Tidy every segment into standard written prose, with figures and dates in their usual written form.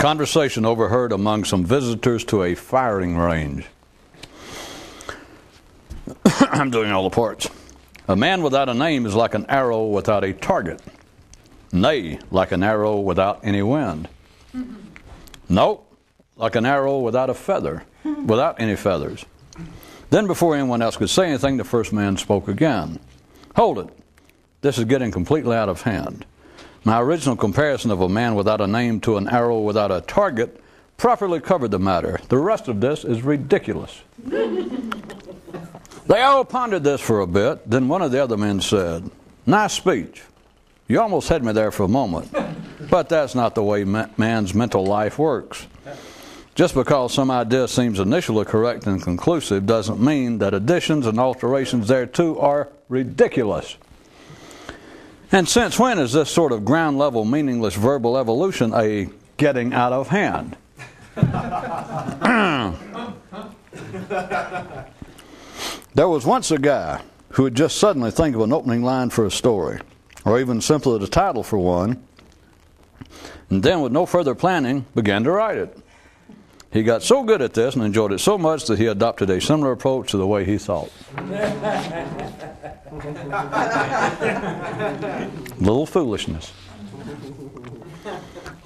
Conversation overheard among some visitors to a firing range. I'm doing all the parts. A man without a name is like an arrow without a target. Nay, like an arrow without any wind. No, like an arrow without a feather, without any feathers. Then before anyone else could say anything, the first man spoke again. Hold it. This is getting completely out of hand. My original comparison of a man without a name to an arrow without a target properly covered the matter. The rest of this is ridiculous. They all pondered this for a bit. Then one of the other men said, nice speech. You almost had me there for a moment. But that's not the way man's mental life works. Just because some idea seems initially correct and conclusive doesn't mean that additions and alterations thereto are ridiculous. And since when is this sort of ground-level, meaningless verbal evolution a getting out of hand? There was once a guy who would just suddenly think of an opening line for a story, or even simply the title for one, and then with no further planning began to write it. He got so good at this and enjoyed it so much that he adopted a similar approach to the way he thought. Little foolishness.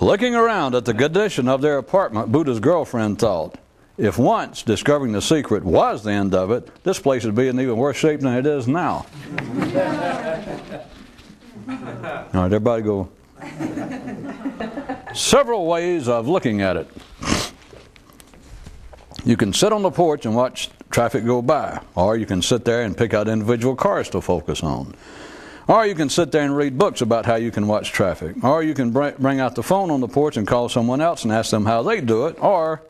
Looking around at the condition of their apartment, Buddha's girlfriend thought, if once discovering the secret was the end of it, this place would be in even worse shape than it is now. All right, everybody go. Several ways of looking at it. You can sit on the porch and watch traffic go by, or you can sit there and pick out individual cars to focus on. Or you can sit there and read books about how you can watch traffic. Or you can bring out the phone on the porch and call someone else and ask them how they do it. Or,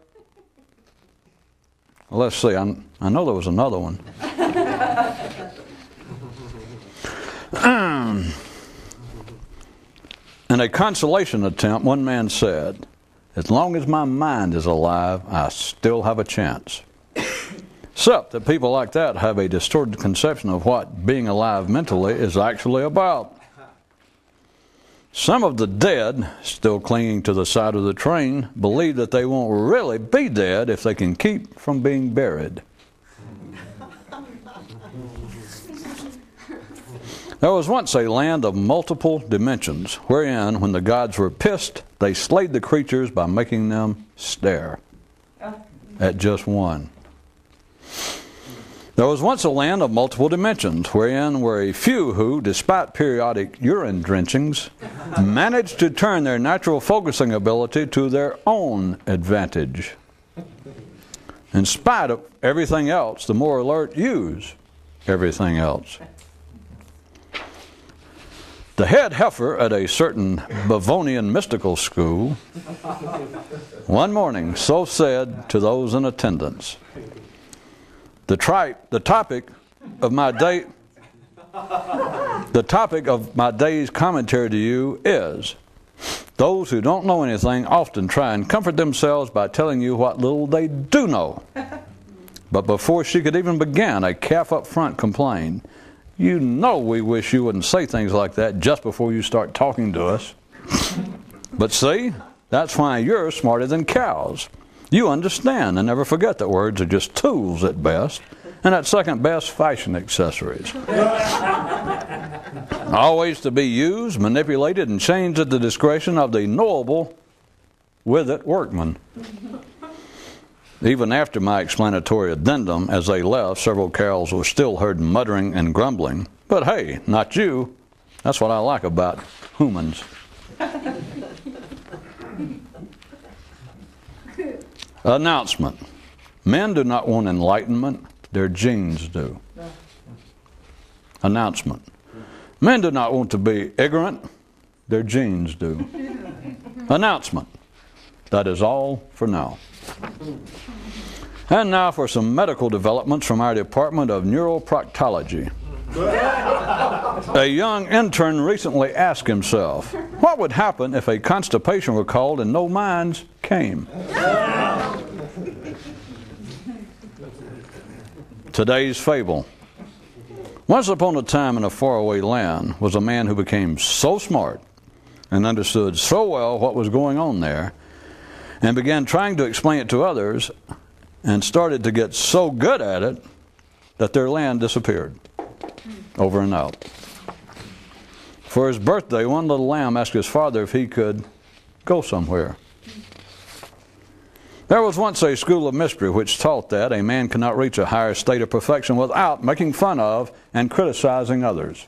well, let's see, I know there was another one. In a consolation attempt, one man said, as long as my mind is alive, I still have a chance. Except that people like that have a distorted conception of what being alive mentally is actually about. Some of the dead, still clinging to the side of the train, believe that they won't really be dead if they can keep from being buried. There was once a land of multiple dimensions, wherein, when the gods were pissed, they slayed the creatures by making them stare at just one. There was once a land of multiple dimensions, wherein were a few who, despite periodic urine drenchings, managed to turn their natural focusing ability to their own advantage. In spite of everything else, the more alert use everything else. The head heifer at a certain Bavonian mystical school one morning so said to those in attendance, the topic of my day's commentary to you is, those who don't know anything often try and comfort themselves by telling you what little they do know. But before she could even begin, a calf up front complained, you know we wish you wouldn't say things like that just before you start talking to us. But see, that's why you're smarter than cows. You understand and never forget that words are just tools at best, and at second best, fashion accessories. Always to be used, manipulated, and changed at the discretion of the knowable with it workman. Even after my explanatory addendum, as they left, several cows were still heard muttering and grumbling. But hey, not you. That's what I like about humans. Announcement. Men do not want enlightenment, their genes do. Announcement. Men do not want to be ignorant, their genes do. Announcement. That is all for now. And now for some medical developments from our Department of Neuroproctology. A young intern recently asked himself, what would happen if a constipation were called and no minds came? Today's fable. Once upon a time in a faraway land was a man who became so smart and understood so well what was going on there and began trying to explain it to others, and started to get so good at it that their land disappeared over and out. For his birthday, one little lamb asked his father if he could go somewhere. There was once a school of mystery which taught that a man cannot reach a higher state of perfection without making fun of and criticizing others.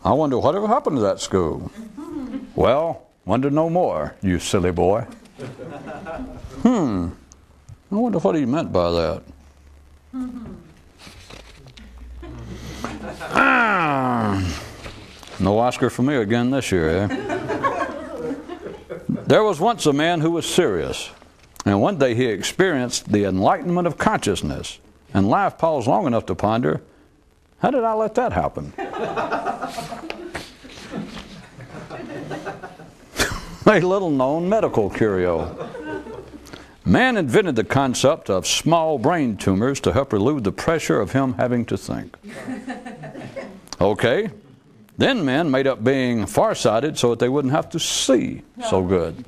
I wonder whatever happened to that school. Well, wonder no more, you silly boy. I wonder what he meant by that. No Oscar for me again this year, eh? There was once a man who was serious, and one day he experienced the enlightenment of consciousness, and life paused long enough to ponder, how did I let that happen? A little known medical curio. Man invented the concept of small brain tumors to help relieve the pressure of him having to think. Okay. Then men made up being farsighted so that they wouldn't have to see so good.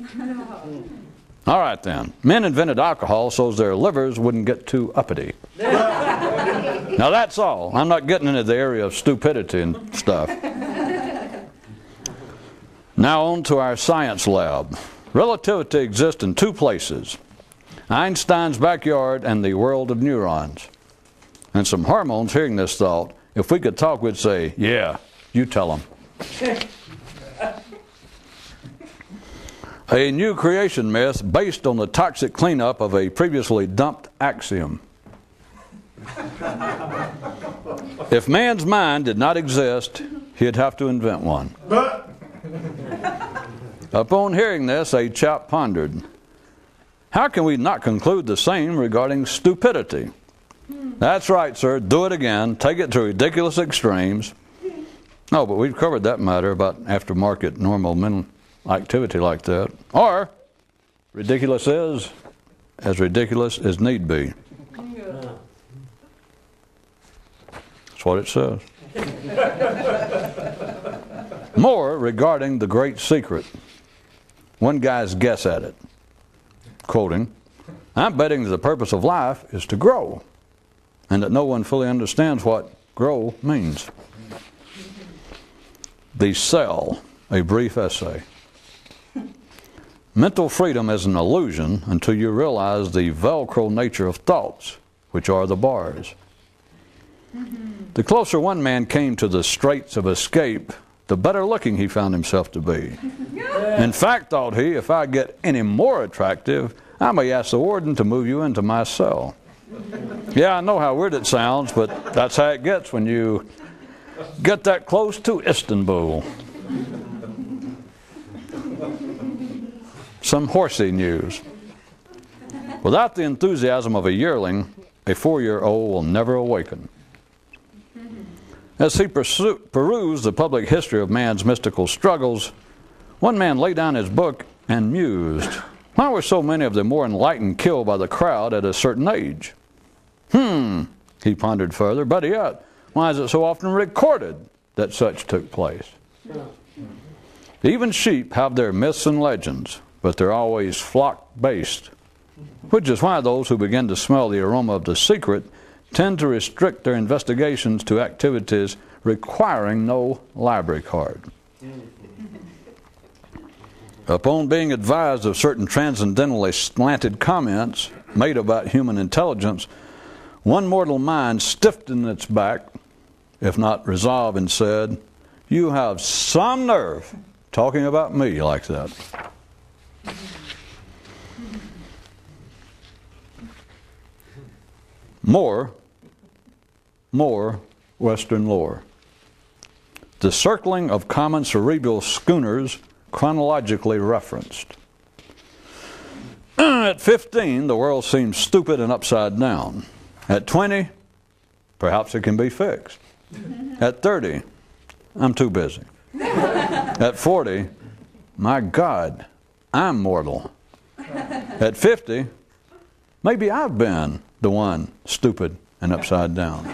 All right then. Men invented alcohol so their livers wouldn't get too uppity. Now that's all. I'm not getting into the area of stupidity and stuff. Now on to our science lab. Relativity exists in two places: Einstein's backyard and the world of neurons. And some hormones hearing this thought, if we could talk, we'd say, yeah, you tell them. A new creation myth based on the toxic cleanup of a previously dumped axiom. If man's mind did not exist, he'd have to invent one. Upon hearing this, a chap pondered, how can we not conclude the same regarding stupidity? That's right, sir. Do it again. Take it to ridiculous extremes. No, but we've covered that matter about aftermarket normal mental activity like that. Or, ridiculous is as ridiculous as need be. That's what it says. More regarding the great secret. One guy's guess at it. Quoting, I'm betting that the purpose of life is to grow, and that no one fully understands what grow means. The Cell, a brief essay. Mental freedom is an illusion until you realize the Velcro nature of thoughts, which are the bars. The closer one man came to the straits of escape, the better looking he found himself to be. In fact, thought he, if I get any more attractive, I may ask the warden to move you into my cell. Yeah, I know how weird it sounds, but that's how it gets when you get that close to Istanbul. Some horsey news. Without the enthusiasm of a yearling, a 4-year-old will never awaken. As he perused the public history of man's mystical struggles, one man laid down his book and mused, why were so many of the more enlightened killed by the crowd at a certain age? He pondered further, better yet, why is it so often recorded that such took place? Even sheep have their myths and legends, but they're always flock-based, which is why those who begin to smell the aroma of the secret tend to restrict their investigations to activities requiring no library card. Upon being advised of certain transcendentally slanted comments made about human intelligence, one mortal mind stiffened its back, if not resolve, and said, you have some nerve talking about me like that. More Western lore. The circling of common cerebral schooners chronologically referenced. At 15, the world seems stupid and upside down. At 20, perhaps it can be fixed. At 30, I'm too busy. At 40, my God, I'm mortal. At 50, maybe I've been the one stupid and upside down.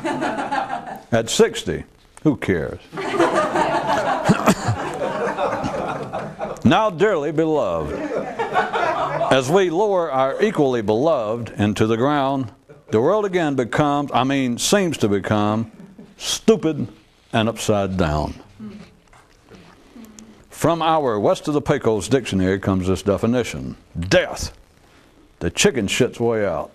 At 60, who cares? Now, dearly beloved, as we lower our equally beloved into the ground, the world again seems to become stupid and upside down. From our West of the Pecos dictionary comes this definition: death. The chicken shit's way out.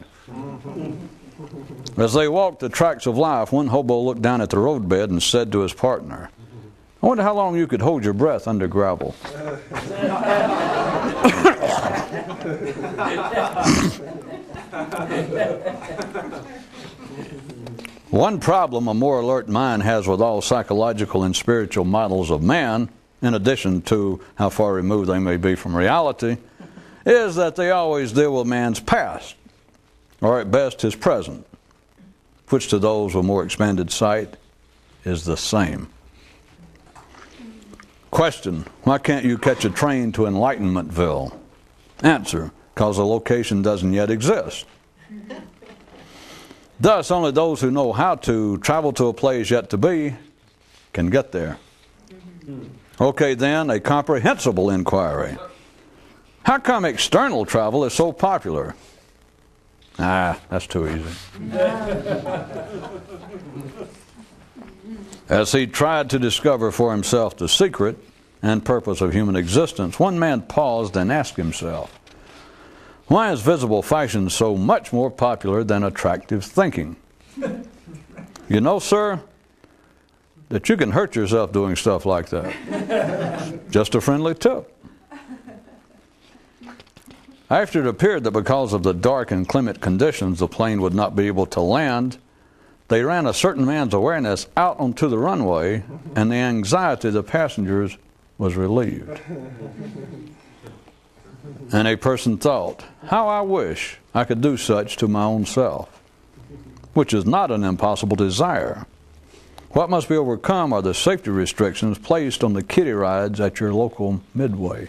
As they walked the tracks of life, one hobo looked down at the roadbed and said to his partner, "I wonder how long you could hold your breath under gravel." One problem a more alert mind has with all psychological and spiritual models of man, in addition to how far removed they may be from reality, is that they always deal with man's past, or at best his present, which to those with more expanded sight is the same. Question: why can't you catch a train to Enlightenmentville? Answer: because the location doesn't yet exist. Thus, only those who know how to travel to a place yet to be can get there. Okay, then, a comprehensible inquiry. How come external travel is so popular? That's too easy. As he tried to discover for himself the secret and purpose of human existence, one man paused and asked himself, why is visible fashion so much more popular than attractive thinking? You know, sir, that you can hurt yourself doing stuff like that. Just a friendly tip. After it appeared that because of the dark and inclement conditions the plane would not be able to land, they ran a certain man's awareness out onto the runway, and the anxiety of the passengers was relieved. And a person thought, how I wish I could do such to my own self, which is not an impossible desire. What must be overcome are the safety restrictions placed on the kiddie rides at your local Midway.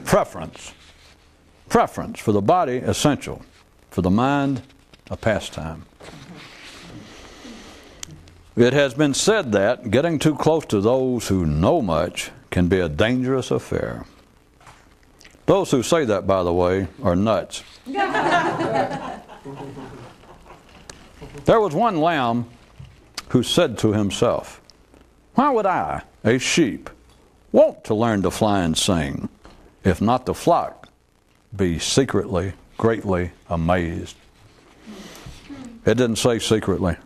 Preference for the body essential, for the mind a pastime. It has been said that getting too close to those who know much can be a dangerous affair. Those who say that, by the way, are nuts. There was one lamb who said to himself, why would I, a sheep, want to learn to fly and sing, if not the flock be secretly, greatly amazed? It didn't say secretly.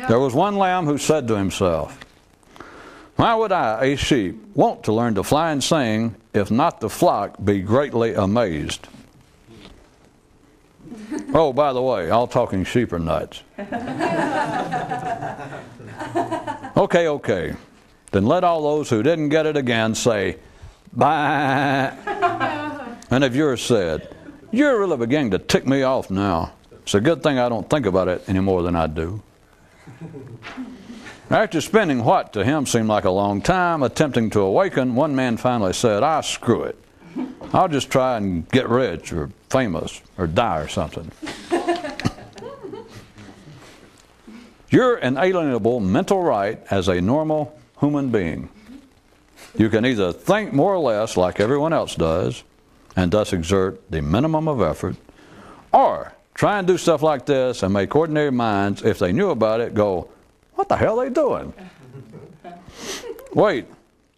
There was one lamb who said to himself, why would I, a sheep, want to learn to fly and sing, if not the flock be greatly amazed? Oh, by the way, all talking sheep are nuts. Okay. Then let all those who didn't get it again say, bye. And if yours said, you're really beginning to tick me off now. It's a good thing I don't think about it any more than I do. After spending what to him seemed like a long time attempting to awaken, one man finally said, screw it. I'll just try and get rich or famous or die or something. Your inalienable mental right as a normal human being. You can either think more or less like everyone else does, and thus exert the minimum of effort, or try and do stuff like this and make ordinary minds, if they knew about it, go, what the hell are they doing? Wait,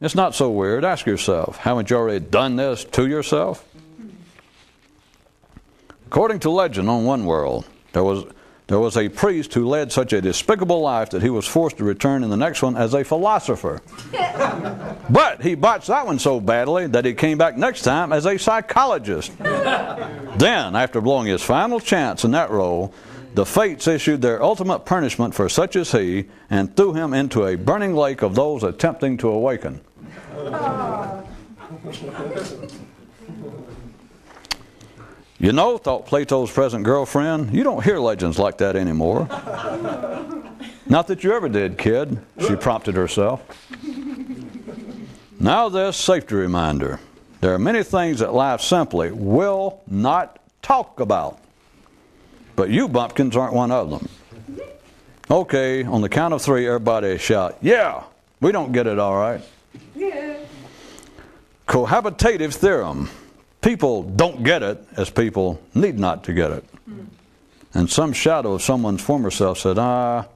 it's not so weird. Ask yourself, haven't you already done this to yourself? According to legend on one world, there was a priest who led such a despicable life that he was forced to return in the next one as a philosopher. But he botched that one so badly that he came back next time as a psychologist. Then, after blowing his final chance in that role, the fates issued their ultimate punishment for such as he and threw him into a burning lake of those attempting to awaken. You know, thought Plato's present girlfriend, you don't hear legends like that anymore. Not that you ever did, kid, she prompted herself. Now this safety reminder. There are many things that life simply will not talk about. But you bumpkins aren't one of them. Okay, on the count of 3, everybody shout, yeah, we don't get it all right. Yeah. Cohabitative theorem. People don't get it as people need not to get it. And some shadow of someone's former self said, now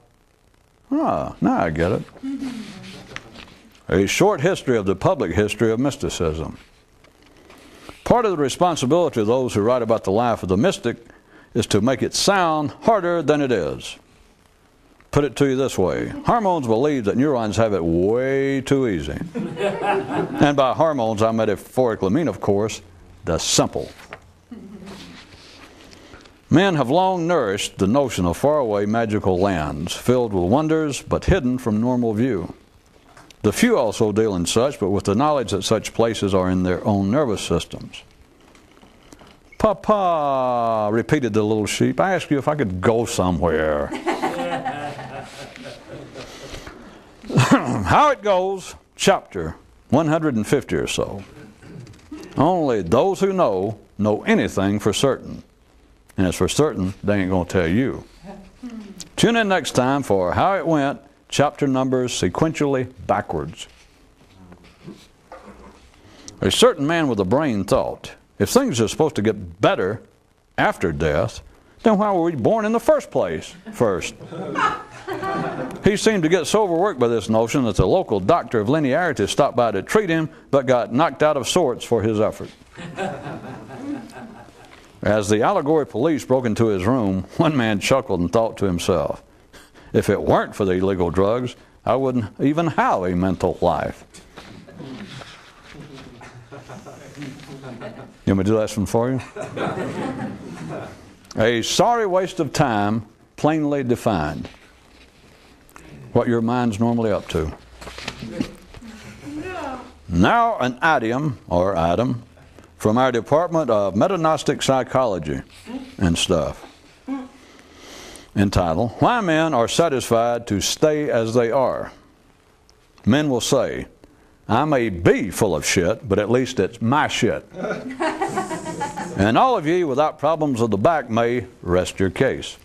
I get it. A short history of the public history of mysticism. Part of the responsibility of those who write about the life of the mystic is to make it sound harder than it is. Put it to you this way. Hormones believe that neurons have it way too easy. And by hormones, I metaphorically mean, of course, the simple. Men have long nourished the notion of faraway magical lands, filled with wonders, but hidden from normal view. The few also deal in such, but with the knowledge that such places are in their own nervous systems. Papa, repeated the little sheep, I asked you if I could go somewhere. How it goes, chapter 150 or so. Only those who know anything for certain. And it's for certain, they ain't going to tell you. Tune in next time for How It Went, chapter numbers sequentially backwards. A certain man with a brain thought, if things are supposed to get better after death, then why were we born in the first place first? He seemed to get so overworked by this notion that the local doctor of linearity stopped by to treat him, but got knocked out of sorts for his effort. As the allegory police broke into his room, one man chuckled and thought to himself, if it weren't for the illegal drugs, I wouldn't even have a mental life. You want me to do that one for you? A sorry waste of time, plainly defined. What your mind's normally up to. Now an idiom, or item, from our Department of Metagnostic Psychology and stuff, entitled, Why Men Are Satisfied to Stay As They Are. Men will say, I may be full of shit, but at least it's my shit. And all of ye without problems of the back may rest your case.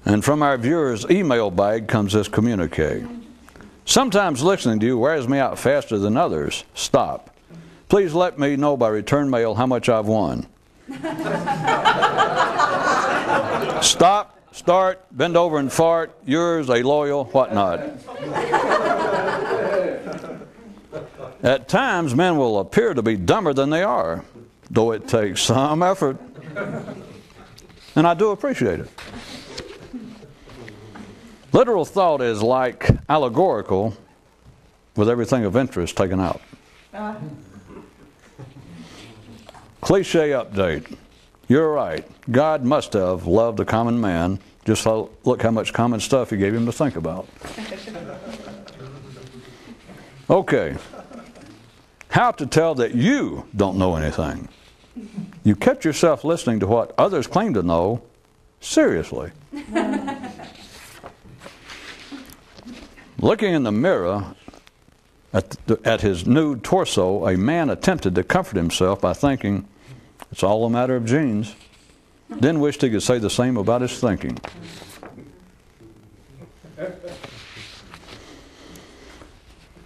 And from our viewers' email bag comes this communique. Sometimes listening to you wears me out faster than others. Stop. Please let me know by return mail how much I've won. Stop, start, bend over and fart, yours, a loyal, whatnot. At times, men will appear to be dumber than they are, though it takes some effort. And I do appreciate it. Literal thought is like allegorical with everything of interest taken out. Cliche update. You're right. God must have loved a common man. Just look how much common stuff he gave him to think about. Okay. How to tell that you don't know anything. You kept yourself listening to what others claim to know seriously. Looking in the mirror at his nude torso, a man attempted to comfort himself by thinking, it's all a matter of genes. Then wished he could say the same about his thinking.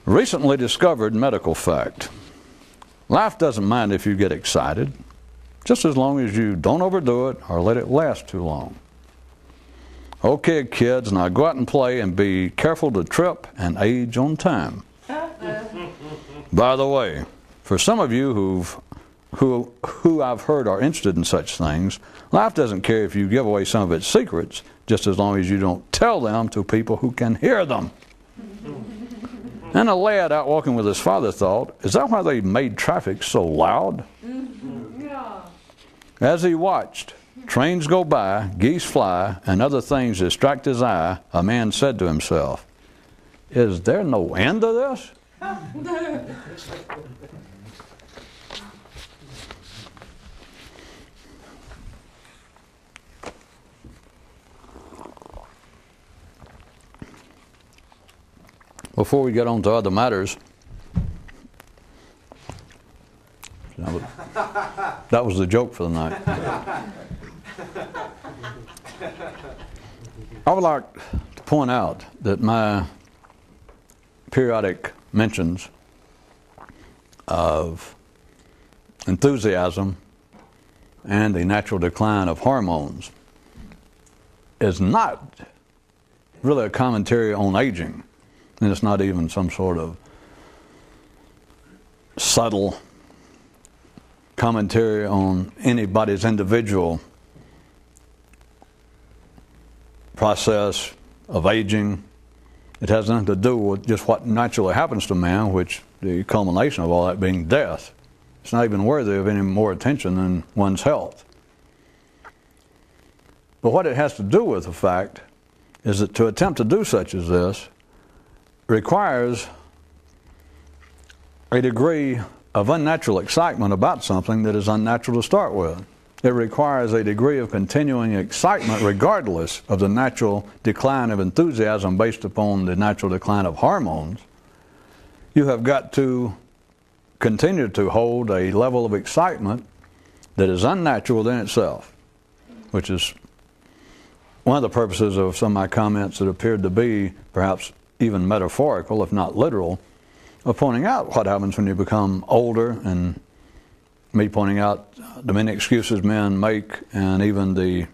Recently discovered medical fact. Life doesn't mind if you get excited, just as long as you don't overdo it or let it last too long. Okay, kids, now go out and play and be careful to trip and age on time. By the way, for some of you who I've heard are interested in such things, life doesn't care if you give away some of its secrets, just as long as you don't tell them to people who can hear them. And a lad out walking with his father thought, is that why they made traffic so loud? As he watched, trains go by, geese fly, and other things distract his eye, a man said to himself, is there no end to this? Before we get on to other matters, that was the joke for the night. I would like to point out that my periodic mentions of enthusiasm and the natural decline of hormones is not really a commentary on aging, and it's not even some sort of subtle commentary on anybody's individual process of aging. It has nothing to do with just what naturally happens to man, which the culmination of all that being death. It's not even worthy of any more attention than one's health. But what it has to do with the fact is that to attempt to do such as this requires a degree of unnatural excitement about something that is unnatural to start with. It requires a degree of continuing excitement regardless of the natural decline of enthusiasm based upon the natural decline of hormones. You have got to continue to hold a level of excitement that is unnatural within itself, which is one of the purposes of some of my comments that appeared to be perhaps even metaphorical, if not literal, of pointing out what happens when you become older, and me pointing out the many excuses men make and even the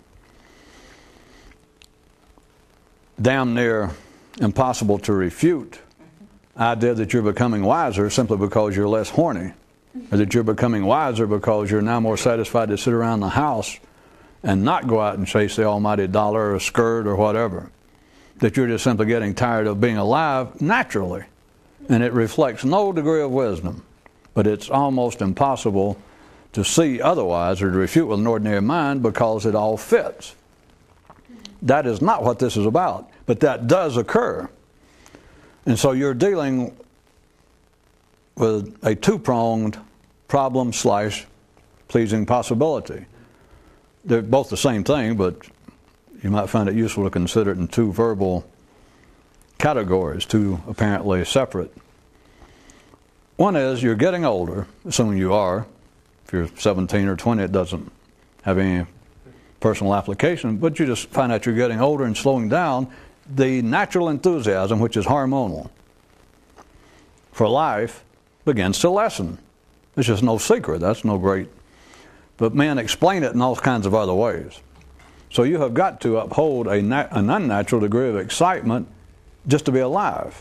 damn near impossible to refute idea that you're becoming wiser simply because you're less horny, or that you're becoming wiser because you're now more satisfied to sit around the house and not go out and chase the almighty dollar or a skirt or whatever, that you're just simply getting tired of being alive naturally. And it reflects no degree of wisdom, but it's almost impossible to see otherwise or to refute with an ordinary mind because it all fits. That is not what this is about, but that does occur. And so you're dealing with a two-pronged problem/pleasing possibility. They're both the same thing, but you might find it useful to consider it in two verbal categories, two apparently separate. One is you're getting older, assuming you are. If you're 17 or 20, it doesn't have any personal application, but you just find out you're getting older and slowing down. The natural enthusiasm, which is hormonal, for life begins to lessen. It's just no secret. That's no great. But men explain it in all kinds of other ways. So you have got to uphold an unnatural degree of excitement just to be alive.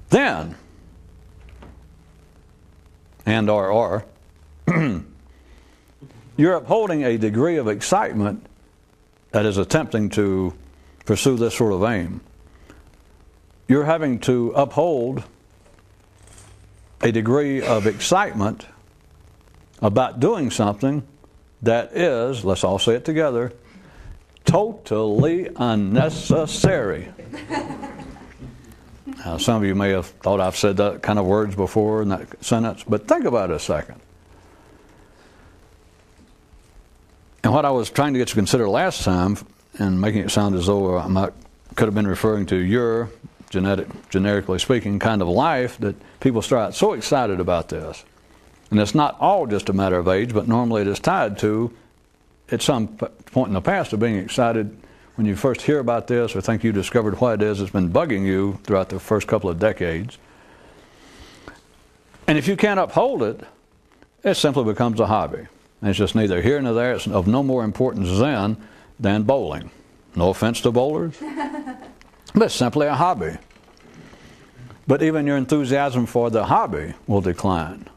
Then, you're upholding a degree of excitement that is attempting to pursue this sort of aim. You're having to uphold a degree of excitement about doing something that is, let's all say it together, totally unnecessary. Now, some of you may have thought I've said that kind of words before in that sentence, but think about it a second. And what I was trying to get you to consider last time, and making it sound as though I could have been referring to your generically speaking kind of life, that people start so excited about this. And it's not all just a matter of age, but normally it is tied to, at some point in the past, of being excited when you first hear about this or think you discovered what it is that's been bugging you throughout the first couple of decades. And if you can't uphold it, it simply becomes a hobby. And it's just neither here nor there. It's of no more importance then than bowling. No offense to bowlers, but it's simply a hobby. But even your enthusiasm for the hobby will decline.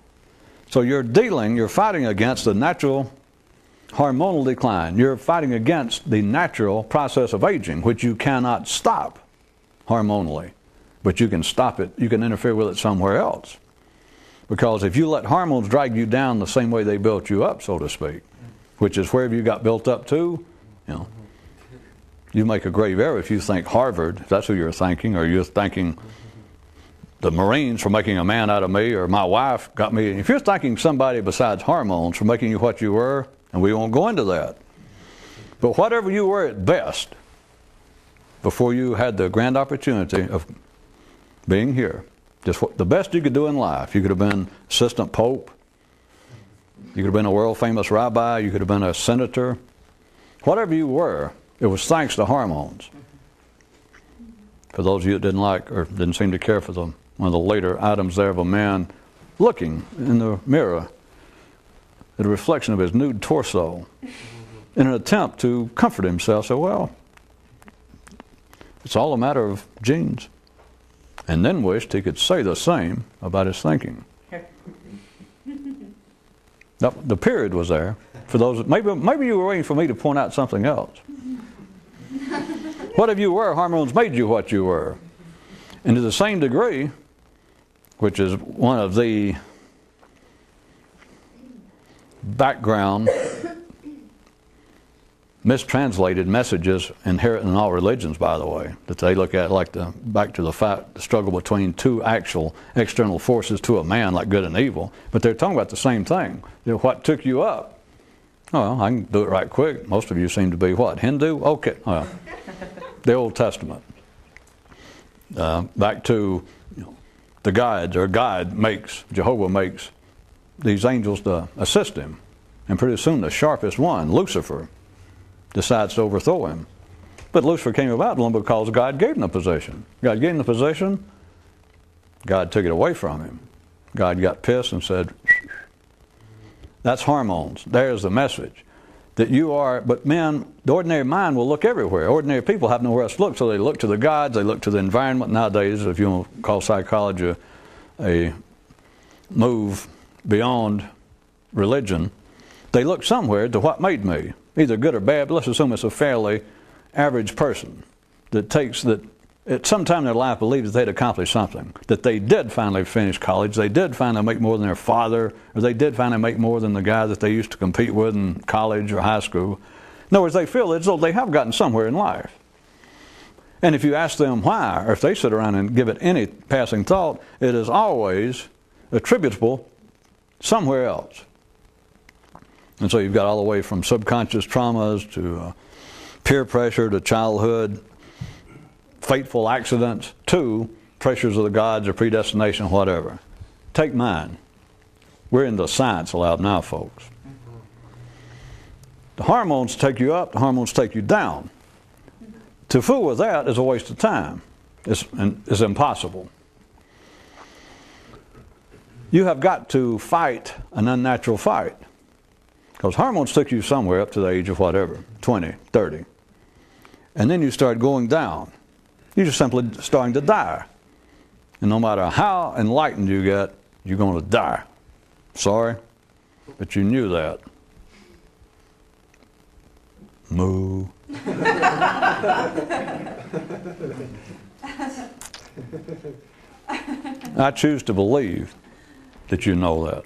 So you're fighting against the natural hormonal decline. You're fighting against the natural process of aging, which you cannot stop hormonally. But you can stop it, you can interfere with it somewhere else. Because if you let hormones drag you down the same way they built you up, so to speak, which is wherever you got built up to, you make a grave error if you think Harvard, if that's who you're thinking, or you're thinking the Marines for making a man out of me, or my wife got me. If you're thanking somebody besides hormones for making you what you were, and we won't go into that, but whatever you were at best, before you had the grand opportunity of being here, just the best you could do in life. You could have been assistant pope, You could have been a world-famous rabbi. You could have been a senator. Whatever you were, it was thanks to hormones. For those of you that didn't like or didn't seem to care for them, one of the later items there of a man looking in the mirror at a reflection of his nude torso in an attempt to comfort himself. So, well, it's all a matter of genes. And then wished he could say the same about his thinking. Now, the period was there. For those, maybe you were waiting for me to point out something else. Whatever you were, hormones made you what you were. And to the same degree, which is one of the background mistranslated messages inherent in all religions, by the way, that they look at like back to the struggle between two actual external forces to a man, like good and evil. But they're talking about the same thing. What took you up? Well, I can do it right quick. Most of you seem to be what? Hindu? Okay. Well, the Old Testament. Back to the guides, or Jehovah makes these angels to assist him. And pretty soon the sharpest one, Lucifer, decides to overthrow him. But Lucifer came about only because God gave him the position. God gave him the position, God took it away from him. God got pissed and said, that's hormones. There's the message. That you are, but men, the ordinary mind will look everywhere. Ordinary people have nowhere else to look, so they look to the gods, they look to the environment. Nowadays, if you want to call psychology a move beyond religion, they look somewhere to what made me, either good or bad, but let's assume it's a fairly average person that at some time in their life believed that they'd accomplished something, that they did finally finish college, they did finally make more than their father, or they did finally make more than the guy that they used to compete with in college or high school. In other words, they feel as though they have gotten somewhere in life. And if you ask them why, or if they sit around and give it any passing thought, it is always attributable somewhere else. And so you've got all the way from subconscious traumas to peer pressure to childhood, fateful accidents, to pressures of the gods or predestination, whatever. Take mine. We're in the science lab now, folks. The hormones take you up, the hormones take you down. To fool with that is a waste of time. It's impossible. You have got to fight an unnatural fight. Because hormones took you somewhere up to the age of whatever, 20, 30. And then you start going down. You're just simply starting to die. And no matter how enlightened you get, you're going to die. Sorry, but you knew that. Moo. I choose to believe that you know that.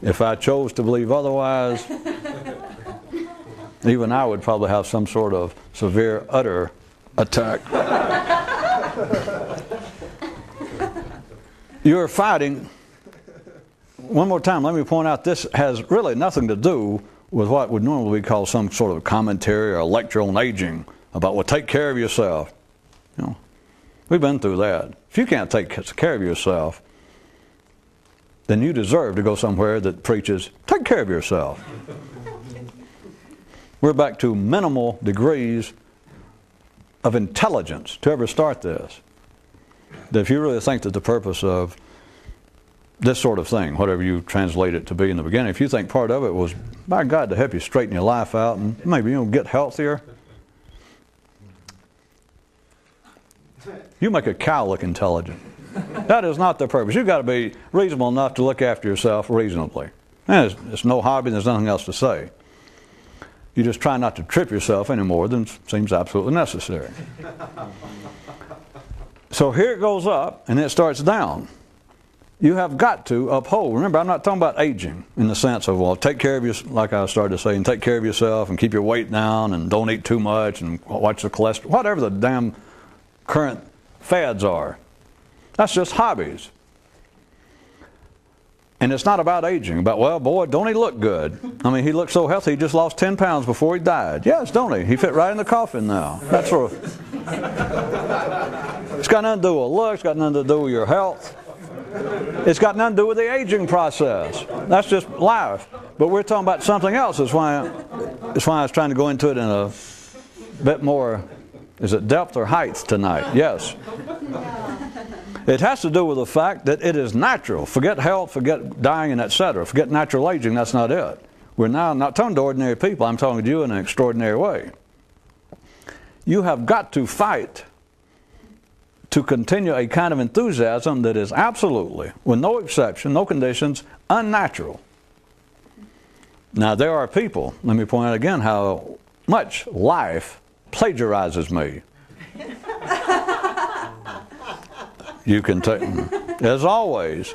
If I chose to believe otherwise, even I would probably have some sort of severe utter attack. You're fighting. One more time, let me point out, this has really nothing to do with what would normally be called some sort of commentary or a lecture on aging about, well, take care of yourself. You know, we've been through that. If you can't take care of yourself, then you deserve to go somewhere that preaches, take care of yourself. We're back to minimal degrees of intelligence to ever start this. That if you really think that the purpose of this sort of thing, whatever you translate it to be in the beginning, if you think part of it was, by God, to help you straighten your life out and maybe get healthier, you make a cow look intelligent. That is not the purpose. You've got to be reasonable enough to look after yourself reasonably. And it's no hobby, and there's nothing else to say. You just try not to trip yourself any more than seems absolutely necessary. So here it goes up, and it starts down. You have got to uphold. Remember, I'm not talking about aging in the sense of, well, take care of yourself, like I started to say, and take care of yourself and keep your weight down and don't eat too much and watch the cholesterol, whatever the damn current fads are. That's just hobbies. And it's not about aging, about, well, boy, don't he look good? I mean, he looked so healthy, he just lost 10 pounds before he died. Yes, don't he? He fit right in the coffin now. That's sort of, it's got nothing to do with looks, it's got nothing to do with your health. It's got nothing to do with the aging process. That's just life. But we're talking about something else. That's why I was trying to go into it in a bit more, is it depth or height tonight? Yes. It has to do with the fact that it is natural. Forget health, forget dying, and etc. Forget natural aging, that's not it. We're now not talking to ordinary people. I'm talking to you in an extraordinary way. You have got to fight to continue a kind of enthusiasm that is absolutely, with no exception, no conditions, unnatural. Now, there are people, let me point out again how much life plagiarizes me. You can take, as always,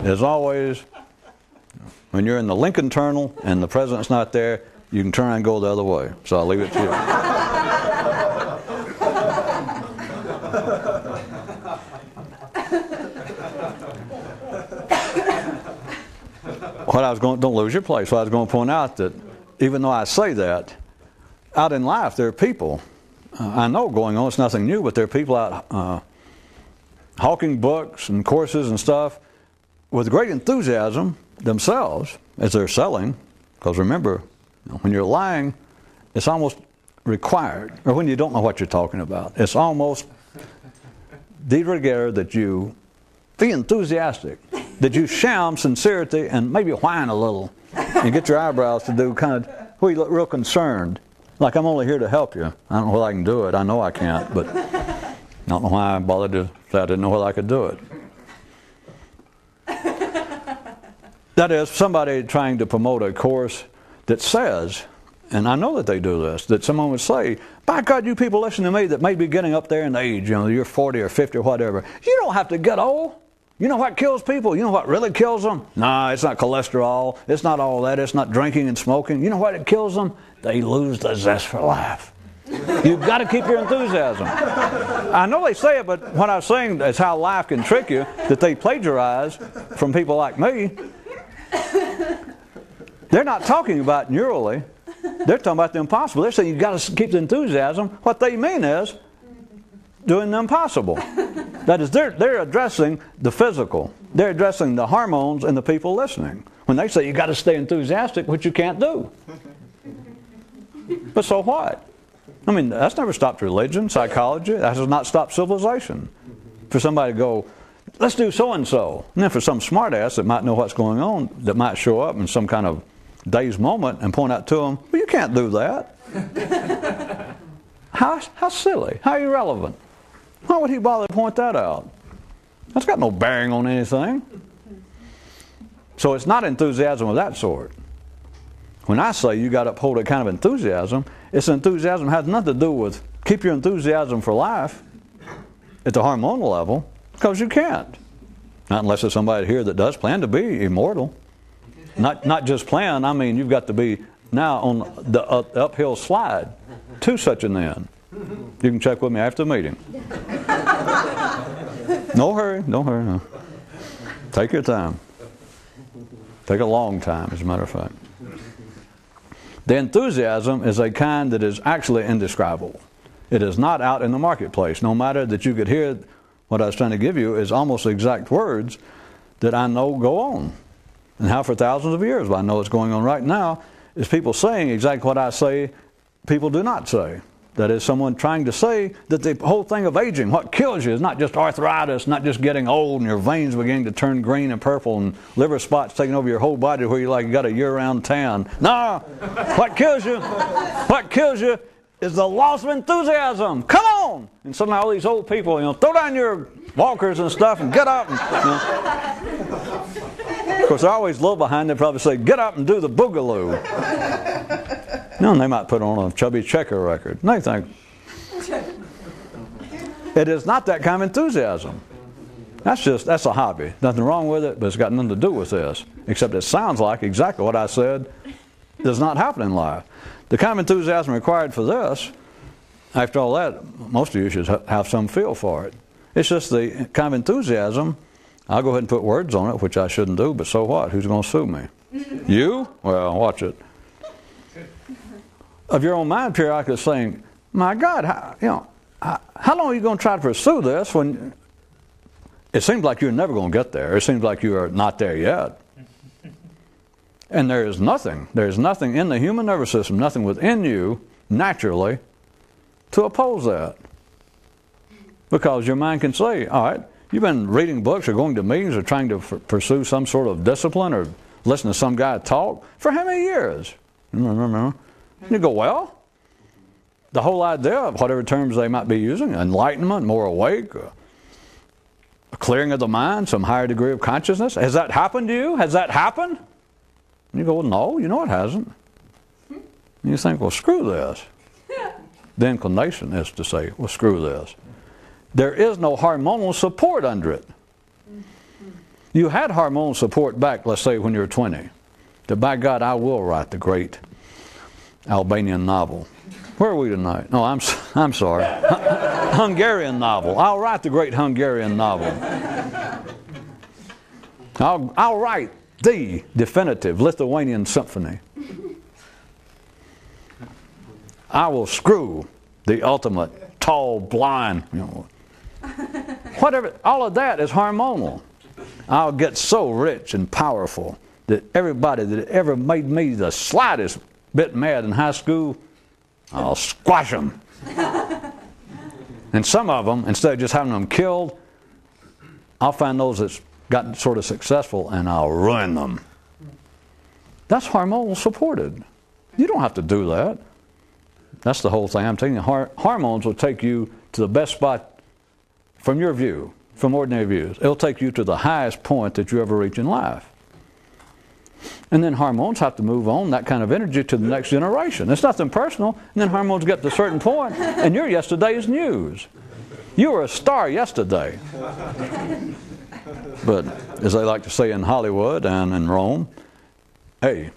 when you're in the Lincoln Tunnel and the president's not there, you can turn around and go the other way. So I'll leave it to you. Don't lose your place. So I was going to point out that even though I say that, out in life there are people, I know going on, it's nothing new, but there are people out hawking books and courses and stuff with great enthusiasm themselves as they're selling. Because remember, when you're lying, it's almost required, or when you don't know what you're talking about, it's almost de rigueur that you be enthusiastic, that you sham sincerity and maybe whine a little and get your eyebrows to do kind of, where you look real concerned, like I'm only here to help you. I don't know whether I can do it. I know I can't, but I don't know why I bothered to say I didn't know whether I could do it. That is, somebody trying to promote a course that says, and I know that they do this, that someone would say, by God, you people listen to me that may be getting up there in age, you're 40 or 50 or whatever. You don't have to get old. You know what kills people? You know what really kills them? No, it's not cholesterol. It's not all that. It's not drinking and smoking. You know what it kills them? They lose the zest for life. You've got to keep your enthusiasm. I know they say it, but what I was saying is how life can trick you, that they plagiarize from people like me. They're not talking about neurally. They're talking about the impossible. They're saying you've got to keep the enthusiasm. What they mean is doing the impossible. That is, they're addressing the physical. They're addressing the hormones in the people listening. When they say you've got to stay enthusiastic, which you can't do. But so what? I mean, that's never stopped religion, psychology. That has not stopped civilization. For somebody to go, let's do so-and-so. And then for some smartass that might know what's going on, that might show up in some kind of dazed moment and point out to them, well, you can't do that. How silly, how irrelevant. Why would he bother to point that out? That's got no bearing on anything. So it's not enthusiasm of that sort. When I say you got to uphold a kind of enthusiasm, it's enthusiasm has nothing to do with keep your enthusiasm for life at the hormonal level, because you can't. Not unless there's somebody here that does plan to be immortal. Not just plan, I mean you've got to be now on the uphill slide to such an end. You can check with me after the meeting. No hurry, no. Take your time. Take a long time, as a matter of fact. The enthusiasm is a kind that is actually indescribable. It is not out in the marketplace. No matter that you could hear what I was trying to give you is almost the exact words that I know go on. And how for thousands of years, but I know it's going on right now, is people saying exactly what I say people do not say. That is, someone trying to say that the whole thing of aging, what kills you is not just arthritis, not just getting old and your veins beginning to turn green and purple and liver spots taking over your whole body where you got a year-round tan. No! What kills you is the loss of enthusiasm. Come on! And somehow all these old people, throw down your walkers and stuff and get up. And, Of course, they're always a little behind. They probably say, get up and do the boogaloo. And they might put on a Chubby Checker record. And they think, it is not that kind of enthusiasm. That's a hobby. Nothing wrong with it, but it's got nothing to do with this. Except it sounds like exactly what I said does not happen in life. The kind of enthusiasm required for this, after all that, most of you should have some feel for it. It's just the kind of enthusiasm. I'll go ahead and put words on it, which I shouldn't do, but so what? Who's going to sue me? You? Well, watch it. Of your own mind periodically saying, my God, how long are you going to try to pursue this when it seems like you're never going to get there. It seems like you are not there yet. And there's nothing in the human nervous system, nothing within you naturally to oppose that. Because your mind can say, all right, you've been reading books or going to meetings or trying to pursue some sort of discipline or listen to some guy talk for how many years? You go, well, the whole idea of whatever terms they might be using, enlightenment, more awake, a clearing of the mind, some higher degree of consciousness, has that happened to you? Has that happened? And you go, well, no, you know it hasn't. And you think, well, screw this. The inclination is to say, well, screw this. There is no hormonal support under it. You had hormonal support back, let's say, when you were 20. That by God, I will write the great Albanian novel. Where are we tonight? No, I'm sorry. Hungarian novel. I'll write the great Hungarian novel. I'll write the definitive Lithuanian symphony. I will screw the ultimate tall, blind, whatever. All of that is hormonal. I'll get so rich and powerful that everybody that ever made me the slightest bit mad in high school, I'll squash them. And some of them, instead of just having them killed, I'll find those that's gotten sort of successful and I'll ruin them. That's hormonal supported. You don't have to do that. That's the whole thing. I'm telling you, hormones will take you to the best spot from your view, from ordinary views. It'll take you to the highest point that you ever reach in life. And then hormones have to move on that kind of energy to the next generation. It's nothing personal. And then hormones get to a certain point, and you're yesterday's news. You were a star yesterday. But as they like to say in Hollywood and in Rome, hey,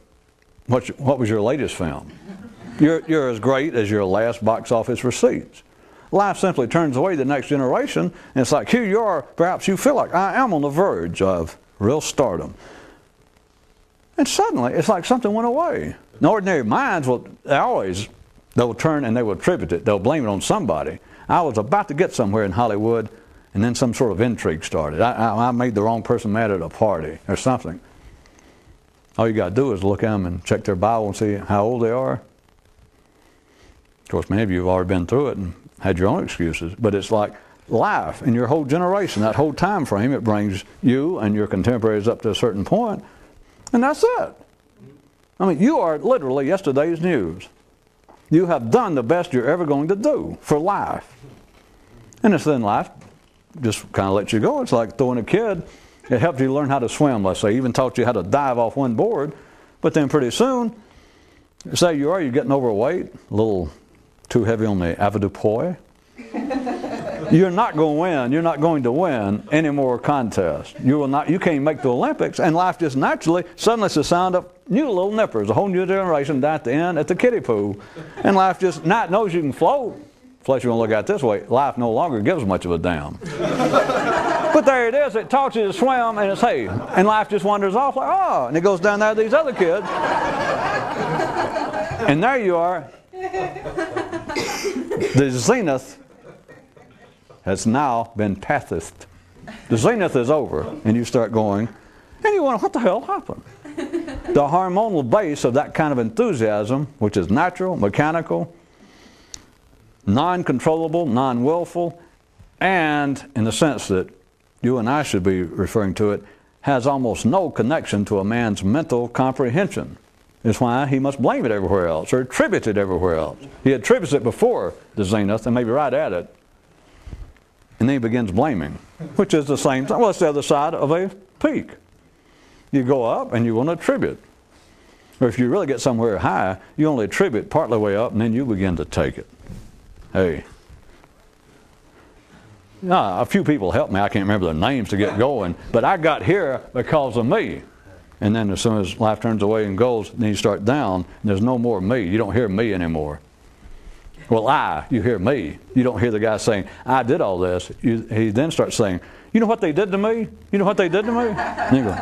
what was your latest film? You're as great as your last box office receipts. Life simply turns away the next generation, and it's like, here you are, perhaps you feel like, I am on the verge of real stardom. And suddenly, it's like something went away. In ordinary minds, they'll turn and they will attribute it. They'll blame it on somebody. I was about to get somewhere in Hollywood, and then some sort of intrigue started. I made the wrong person mad at a party or something. All you got to do is look at them and check their Bible and see how old they are. Of course, many of you have already been through it and had your own excuses. But it's like life in your whole generation, that whole time frame, it brings you and your contemporaries up to a certain point. And that's it. I mean, you are literally yesterday's news. You have done the best you're ever going to do for life. And it's then life just kind of lets you go. It's like throwing a kid. It helped you learn how to swim, let's say. Even taught you how to dive off one board. But then pretty soon, say you're getting overweight, a little too heavy on the avoirdupois. You're not going to win. You're not going to win any more contests. You will not. You can't make the Olympics, and life just naturally suddenly it's the sound of new little nippers, a whole new generation down at the end at the kiddie pool, and life just not knows you can float. Unless you want to look at it this way, life no longer gives much of a damn. But there it is. It taught you to swim, and it's hey, and life just wanders off like and it goes down there to these other kids, and there you are. The zenith has now been passed. The zenith is over, and you start going, and you wonder, what the hell happened? The hormonal base of that kind of enthusiasm, which is natural, mechanical, non-controllable, non-willful, and in the sense that you and I should be referring to it, has almost no connection to a man's mental comprehension. It's why he must blame it everywhere else, or attribute it everywhere else. He attributes it before the zenith, and maybe right at it. And then he begins blaming, which is the same thing. Well, it's the other side of a peak. You go up and you want to attribute. Or if you really get somewhere high, you only attribute partly way up, and then you begin to take it. Hey. A few people helped me. I can't remember their names to get going. But I got here because of me. And then as soon as life turns away and goes, then you start down, and there's no more me. You don't hear me anymore. Well, you hear me. You don't hear the guy saying, I did all this. He then starts saying, you know what they did to me? You know what they did to me? And you go,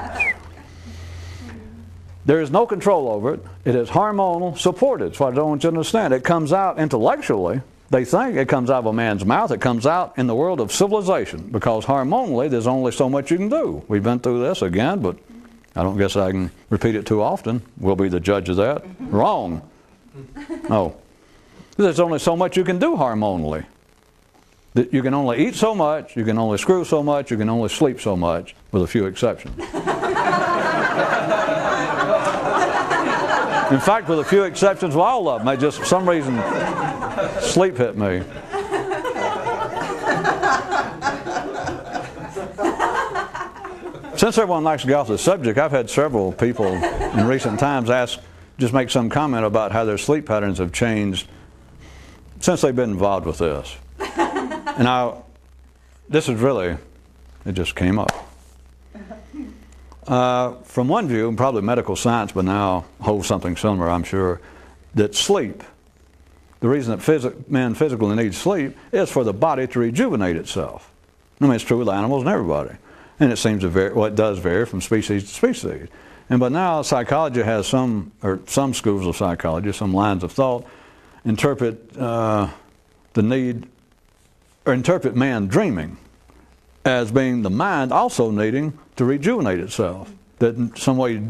there is no control over it. It is hormonal supported. That's what I don't want you to understand. It comes out intellectually, They think it comes out of a man's mouth. It comes out in the world of civilization, because hormonally there's only so much you can do. We've been through this again, but I don't guess I can repeat it too often. We'll be the judge of that. Wrong. No. There's only so much you can do hormonally. You can only eat so much, you can only screw so much, you can only sleep so much, with a few exceptions. In fact, with a few exceptions, well, all of them, I just, for some reason, sleep hit me. Since everyone likes to get off the subject, I've had several people in recent times just make some comment about how their sleep patterns have changed since they've been involved with this. And now, this is really, it just came up. From one view, and probably medical science, but now holds something similar, I'm sure, that sleep, the reason that men physically need sleep is for the body to rejuvenate itself. I mean, it's true with animals and everybody. And it seems to vary, well, it does vary from species to species. But now psychology has some schools of psychology, some lines of thought, interpret interpret man dreaming as being the mind also needing to rejuvenate itself. That in some way,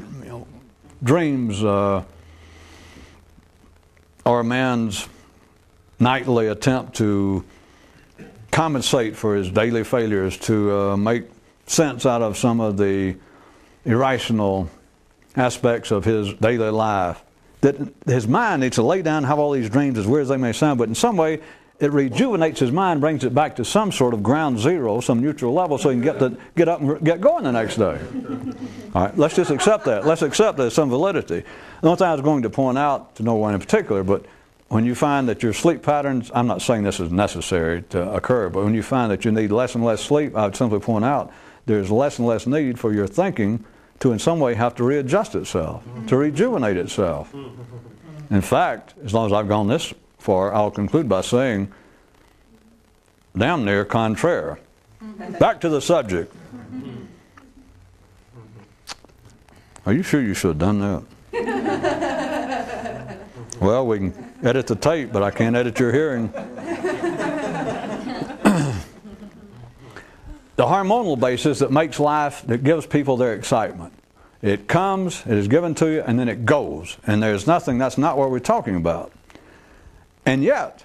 dreams are a man's nightly attempt to compensate for his daily failures, to make sense out of some of the irrational aspects of his daily life. That his mind needs to lay down and have all these dreams, as weird as they may sound, but in some way it rejuvenates his mind, brings it back to some sort of ground zero, some neutral level, so he can get up and get going the next day. All right, let's just accept that. Let's accept there's some validity. The only thing I was going to point out, to no one in particular, but when you find that your sleep patterns, I'm not saying this is necessary to occur, but when you find that you need less and less sleep, I would simply point out there's less and less need for your thinking to in some way have to readjust itself, to rejuvenate itself. In fact, as long as I've gone this far, I'll conclude by saying, damn near contraire. Back to the subject. Are you sure you should have done that? Well, we can edit the tape, but I can't edit your hearing. The hormonal basis that makes life, that gives people their excitement. It comes, it is given to you, and then it goes. And there's nothing, that's not what we're talking about. And yet,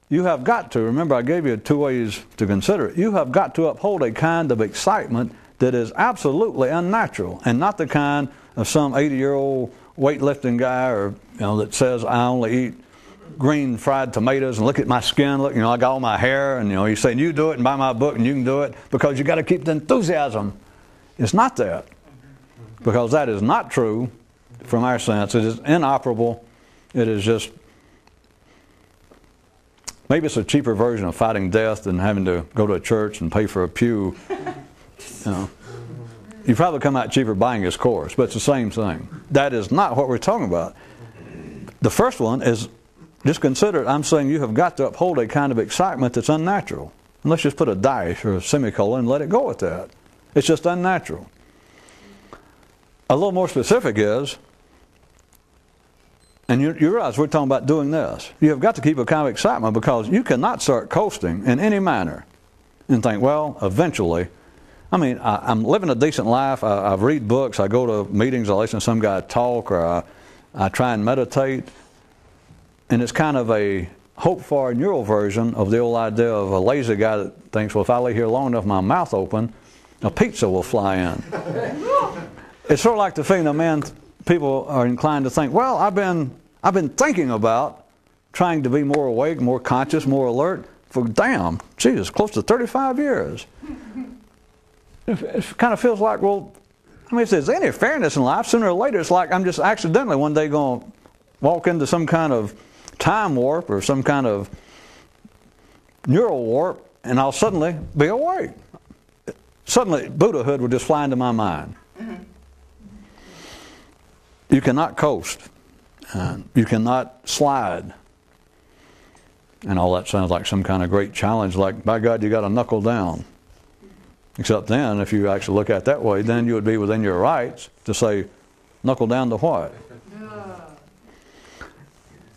you have got to, remember I gave you 2 ways to consider it, you have got to uphold a kind of excitement that is absolutely unnatural, and not the kind of some 80-year-old weightlifting guy or that says I only eat green fried tomatoes and look at my skin, look, I got all my hair, and he's saying you do it and buy my book and you can do it because you got to keep the enthusiasm. It's not that, because that is not true from our sense. It is inoperable. It is just, maybe it's a cheaper version of fighting death than having to go to a church and pay for a pew. You probably come out cheaper buying his course, but it's the same thing. That is not what we're talking about. The first one is, just consider it, I'm saying you have got to uphold a kind of excitement that's unnatural. And let's just put a dash or a semicolon and let it go with that. It's just unnatural. A little more specific is, and you realize we're talking about doing this. You have got to keep a kind of excitement, because you cannot start coasting in any manner and think, well, eventually, I'm living a decent life. I read books. I go to meetings. I listen to some guy talk, or I try and meditate. And it's kind of a hope-for neural version of the old idea of a lazy guy that thinks, well, if I lay here long enough, my mouth open, a pizza will fly in. It's sort of like the feeling that people are inclined to think, well, I've been thinking about trying to be more awake, more conscious, more alert for close to 35 years. It kind of feels like, well, if there's any fairness in life, sooner or later it's like I'm just accidentally one day going to walk into some kind of time warp or some kind of neural warp, and I'll suddenly be awake. Suddenly, Buddhahood will just fly into my mind. You cannot coast. You cannot slide. And all that sounds like some kind of great challenge, like, by God, you got to knuckle down. Except then, if you actually look at it that way, then you would be within your rights to say, knuckle down to what?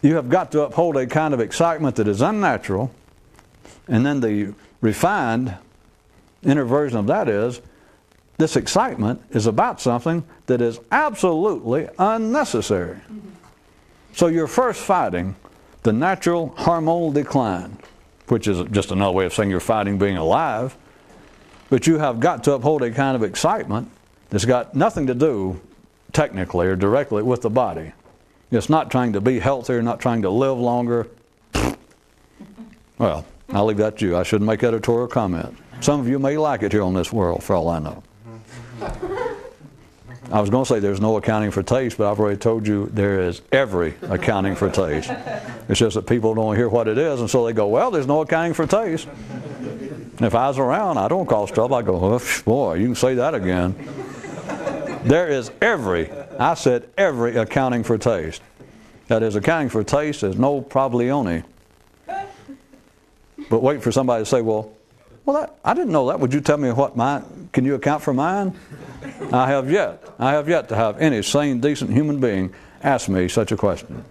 You have got to uphold a kind of excitement that is unnatural. And then the refined inner version of that is, this excitement is about something that is absolutely unnecessary. So you're first fighting the natural hormonal decline, which is just another way of saying you're fighting being alive. But you have got to uphold a kind of excitement that's got nothing to do technically or directly with the body. It's not trying to be healthier, not trying to live longer. Well, I'll leave that to you. I shouldn't make editorial comment. Some of you may like it here on this world, for all I know. I was going to say there's no accounting for taste, but I've already told you there is every accounting for taste. It's just that people don't hear what it is, and so they go, well, there's no accounting for taste. And if I was around, I don't cause trouble. I go, oh, boy, you can say that again. There is every accounting for taste. That is, accounting for taste is no problemi. But wait for somebody to say, well, I didn't know that. Would you tell me can you account for mine? I have yet to have any sane, decent human being ask me such a question.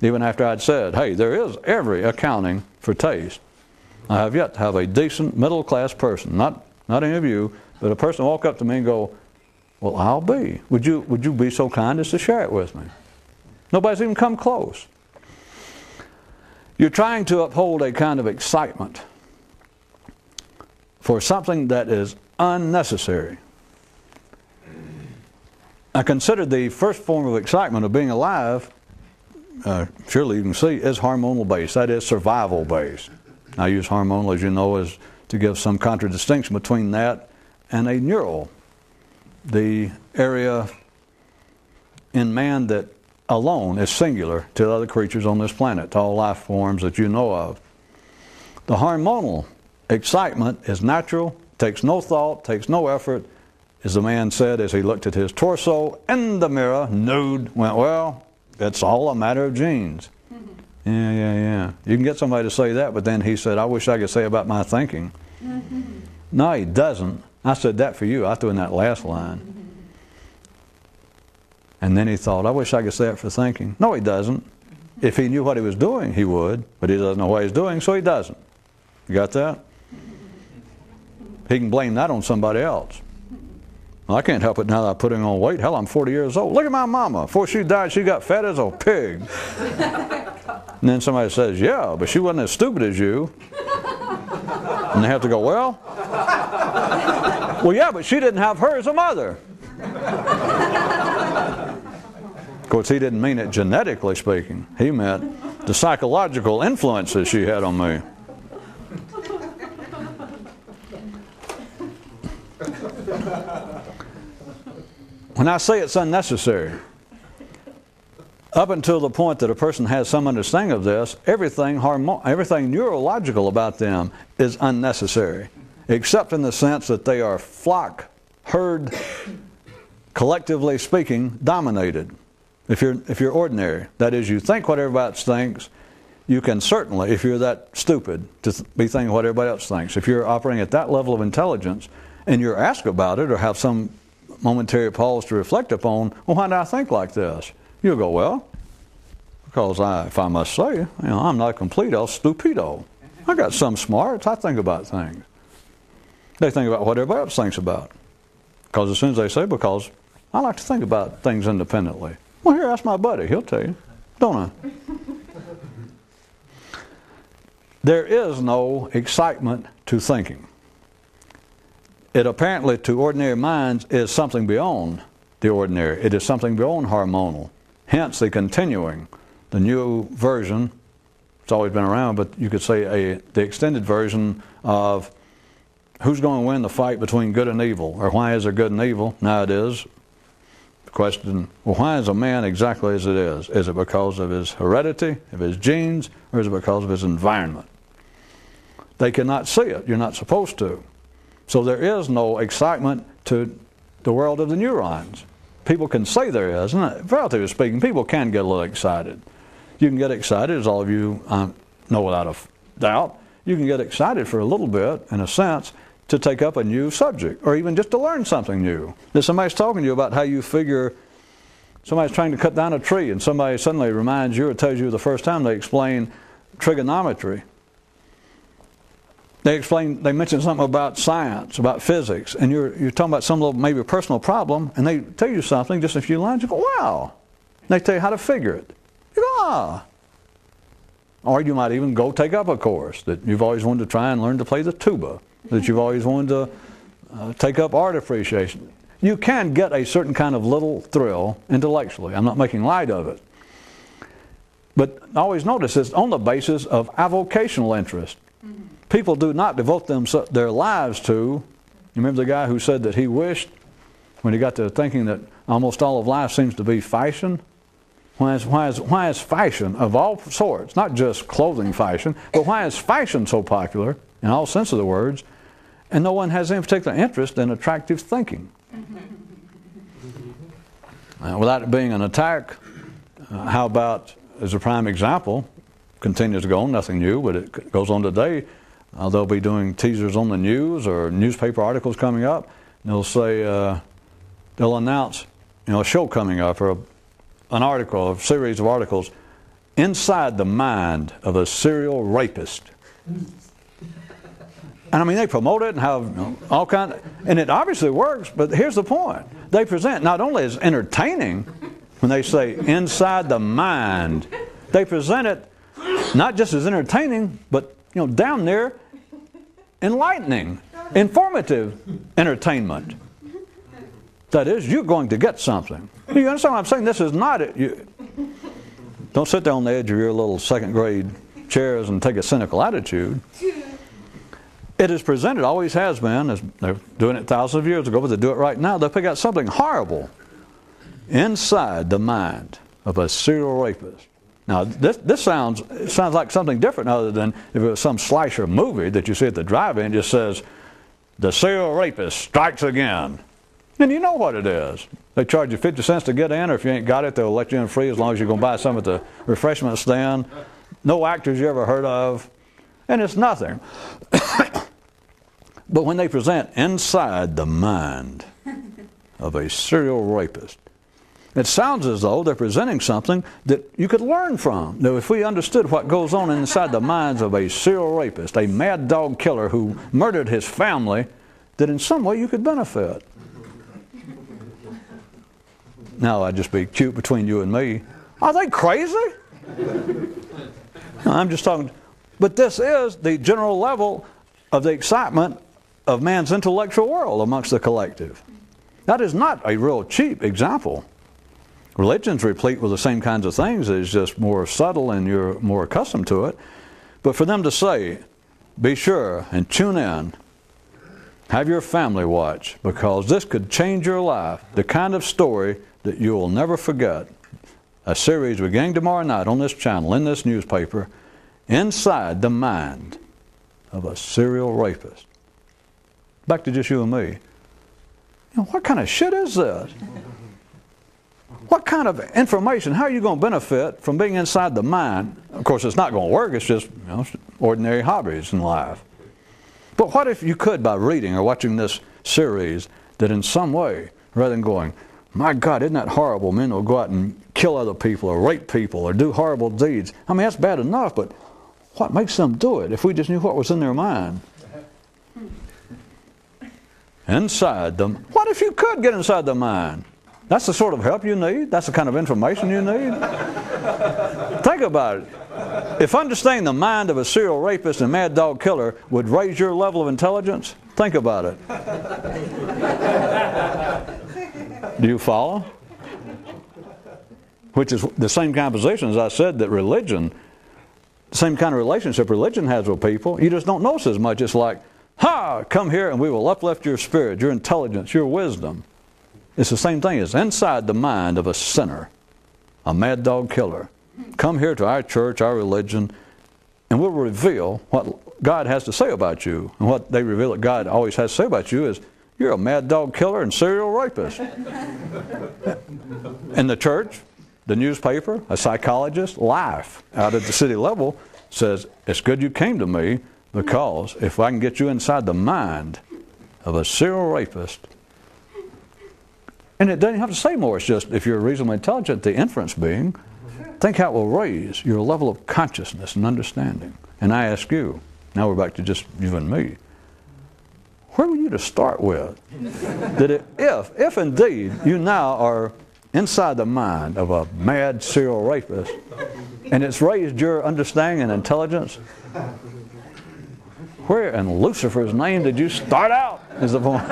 Even after I'd said, hey, there is every accounting for taste. I have yet to have a decent, middle-class person, not any of you, but a person walk up to me and go, well, I'll be. Would you be so kind as to share it with me? Nobody's even come close. You're trying to uphold a kind of excitement for something that is unnecessary. I consider the first form of excitement of being alive, surely you can see, is hormonal based. That is survival based. I use hormonal, as you know, as to give some contradistinction between that and a neural. The area in man that alone is singular to other creatures on this planet, to all life forms that you know of. The hormonal excitement is natural, takes no thought, takes no effort. As the man said as he looked at his torso in the mirror, nude, went, well, it's all a matter of genes. Yeah. You can get somebody to say that, but then he said, I wish I could say about my thinking. No, he doesn't. I said that for you. I threw in that last line. And then he thought, I wish I could say it for thinking. No, he doesn't. If he knew what he was doing, he would, but he doesn't know what he's doing, so he doesn't. You got that? He can blame that on somebody else. Well, I can't help it now that I'm putting on weight. Hell, I'm 40 years old. Look at my mama. Before she died, she got fat as a pig. And then somebody says, yeah, but she wasn't as stupid as you. And they have to go, well, yeah, but she didn't have her as a mother. Of course, he didn't mean it genetically speaking. He meant the psychological influences she had on me. When I say it's unnecessary, up until the point that a person has some understanding of this, everything neurological about them is unnecessary, except in the sense that they are flock, herd, collectively speaking, dominated. If you're ordinary, that is, you think what everybody else thinks, you can certainly, if you're that stupid, to be thinking what everybody else thinks. If you're operating at that level of intelligence, and you're asked about it, or have some momentary pause to reflect upon, well, why do I think like this? You'll go, well, because if I must say, I'm not a complete El Stupido. I got some smarts. I think about things. They think about what everybody else thinks about. Because as soon as they say, because I like to think about things independently. Well, here, ask my buddy. He'll tell you. Don't I? There is no excitement to thinking. It apparently, to ordinary minds, is something beyond the ordinary. It is something beyond hormonal. Hence the continuing, the new version. It's always been around, but you could say the extended version of who's going to win the fight between good and evil, or why is there good and evil? Now it is the question, well, why is a man exactly as it is? Is it because of his heredity, of his genes, or is it because of his environment? They cannot see it. You're not supposed to. So there is no excitement to the world of the neurons. People can say there is, and relatively speaking, people can get a little excited. You can get excited, as all of you know without a doubt. You can get excited for a little bit, in a sense, to take up a new subject, or even just to learn something new. If somebody's talking to you about how you figure Somebody's trying to cut down a tree and somebody suddenly reminds you or tells you the first time they explain trigonometry. They mention something about science, about physics, and you're talking about some little, maybe a personal problem, and they tell you something, just a few lines, you go, wow. And they tell you how to figure it. You go, ah. Or you might even go take up a course that you've always wanted to try and learn to play the tuba, that you've always wanted to take up art appreciation. You can get a certain kind of little thrill intellectually. I'm not making light of it. But always notice it's on the basis of avocational interest. People do not devote their lives to. You remember the guy who said that he wished, when he got to thinking that almost all of life seems to be fashion? Why is fashion of all sorts, not just clothing fashion, but why is fashion so popular in all sense of the words, and no one has any particular interest in attractive thinking? Without it being an attack, how about, as a prime example, continues to go on, nothing new, but it goes on today. They'll be doing teasers on the news or newspaper articles coming up. And they'll say, they'll announce, a show coming up or an article, a series of articles, inside the mind of a serial rapist. And I mean, they promote it and have all kinds, and it obviously works, but here's the point. They present not only as entertaining, when they say inside the mind, they present it not just as entertaining, but down there, enlightening, informative entertainment. That is, you're going to get something. You understand what I'm saying? This is not it. Don't sit there on the edge of your little second grade chairs and take a cynical attitude. It is presented, always has been, as they're doing it thousands of years ago, but they do it right now. They'll pick out something horrible inside the mind of a serial rapist. Now, this sounds like something different other than if it was some slasher movie that you see at the drive-in, just says, the serial rapist strikes again. And you know what it is. They charge you 50 cents to get in, or if you ain't got it, they'll let you in free as long as you're going to buy some at the refreshment stand. No actors you ever heard of. And it's nothing. But when they present inside the mind of a serial rapist, it sounds as though they're presenting something that you could learn from. Now, if we understood what goes on inside the minds of a serial rapist, a mad dog killer who murdered his family, that in some way you could benefit. Now, I'd just be cute between you and me. Are they crazy? No, I'm just talking. But this is the general level of the excitement of man's intellectual world amongst the collective. That is not a real cheap example. Religion's replete with the same kinds of things. It's just more subtle and you're more accustomed to it. But for them to say, be sure and tune in, have your family watch, because this could change your life, the kind of story that you will never forget. A series beginning tomorrow night on this channel, in this newspaper, inside the mind of a serial rapist. Back to just you and me. What kind of shit is this? What kind of information, how are you going to benefit from being inside the mind? Of course, it's not going to work. It's just ordinary hobbies in life. But what if you could, by reading or watching this series, that in some way, rather than going, my God, isn't that horrible? Men will go out and kill other people or rape people or do horrible deeds. I mean, that's bad enough, but what makes them do it if we just knew what was in their mind? Inside them. What if you could get inside the mind? That's the sort of help you need. That's the kind of information you need. Think about it. If understanding the mind of a serial rapist and mad dog killer would raise your level of intelligence, think about it. Do you follow? Which is the same kind of position as I said that religion, the same kind of relationship religion has with people. You just don't notice as much. It's like, ha, come here and we will uplift your spirit, your intelligence, your wisdom. It's the same thing as inside the mind of a sinner, a mad dog killer. Come here to our church, our religion, and we'll reveal what God has to say about you. And what they reveal that God always has to say about you is, you're a mad dog killer and serial rapist. In the church, the newspaper, a psychologist, life out at the city level says, it's good you came to me, because if I can get you inside the mind of a serial rapist, And it doesn't have to say more. It's just, if you're reasonably intelligent, the inference being, think how it will raise your level of consciousness and understanding. And I ask you, now we're back to just you and me, where were you to start with? That if indeed you now are inside the mind of a mad serial rapist, and it's raised your understanding and intelligence, where in Lucifer's name did you start out? Is the point.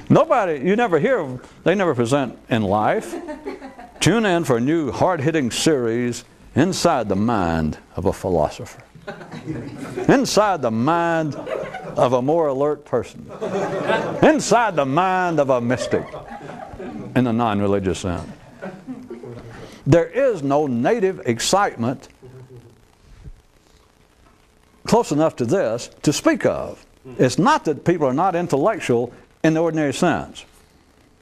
Nobody, you never hear of, they never present in life. Tune in for a new hard-hitting series, Inside the Mind of a Philosopher. Inside the mind of a more alert person. Inside the mind of a mystic, in the non-religious sense. There is no native excitement close enough to this to speak of. It's not that people are not intellectual in the ordinary sense.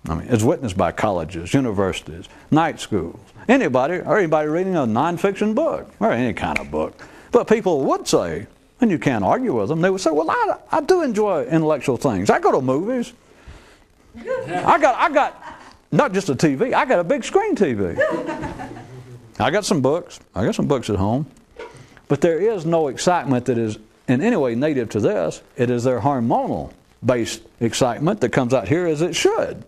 I mean, it's witnessed by colleges, universities, night schools, anybody reading a non-fiction book, or any kind of book. But people would say, and you can't argue with them, they would say, well, I do enjoy intellectual things. I go to movies. I got not just a TV, I got a big screen TV. I got some books. I got some books at home. But there is no excitement that is in any way native to this. It is their hormonal-based excitement that comes out here as it should,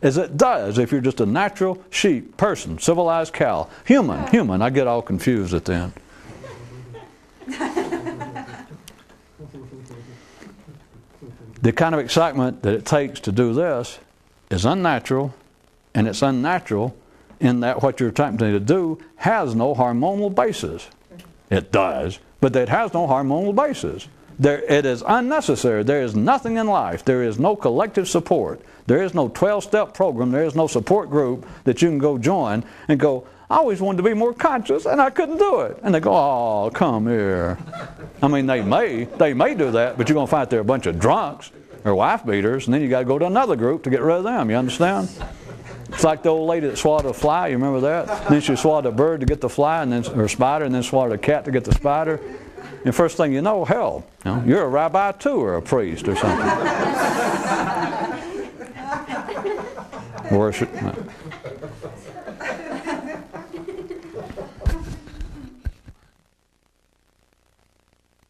as it does if you're just a natural sheep person, civilized cow, human. I get all confused at the end. The kind of excitement that it takes to do this is unnatural, and it's unnatural in that what you're attempting to do has no hormonal basis. It does, but it has no hormonal basis. It is unnecessary. There is nothing in life. There is no collective support. There is no 12-step program. There is no support group that you can go join and go, I always wanted to be more conscious and I couldn't do it. And they go, oh, come here. I mean, they may do that, but you're going to find they're a bunch of drunks or wife beaters, and then you got to go to another group to get rid of them. You understand? It's like the old lady that swallowed a fly. You remember that? And then she swallowed a bird to get the fly, and then or spider, and then swallowed a cat to get the spider. And first thing you know, hell, you're a rabbi too, or a priest or something. Worship.